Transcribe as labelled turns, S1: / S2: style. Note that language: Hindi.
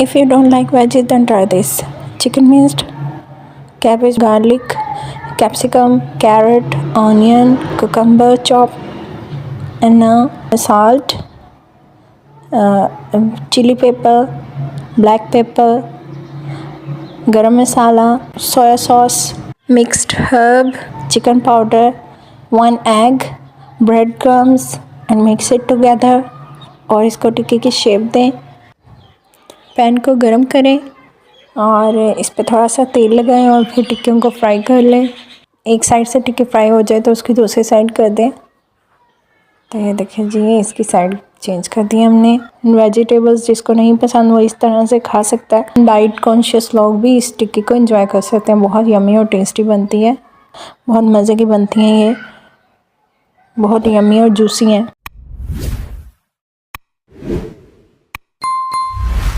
S1: If you don't like veggies, then try this. Chicken minced, cabbage, garlic, capsicum, carrot, onion, cucumber chop, and salt, chili pepper, black pepper, garam masala, soya sauce, mixed herb, chicken powder, 1 egg, breadcrumbs, and mix it together. और इसको टिक्की की शेप दें। पैन को गरम करें और इस पर थोड़ा सा तेल लगाएं और फिर टिक्कियों को फ्राई कर लें। एक साइड से टिक्की फ्राई हो जाए तो उसकी दूसरी साइड कर दें। तो ये देखिए जी, इसकी साइड चेंज कर दी हमने। वेजिटेबल्स जिसको नहीं पसंद वो इस तरह से खा सकता है। डाइट कॉन्शियस लोग भी इस टिक्की को एंजॉय कर सकते हैं। बहुत यमी और टेस्टी बनती है, बहुत मज़े की बनती हैं। ये बहुत यमी और जूसी हैं।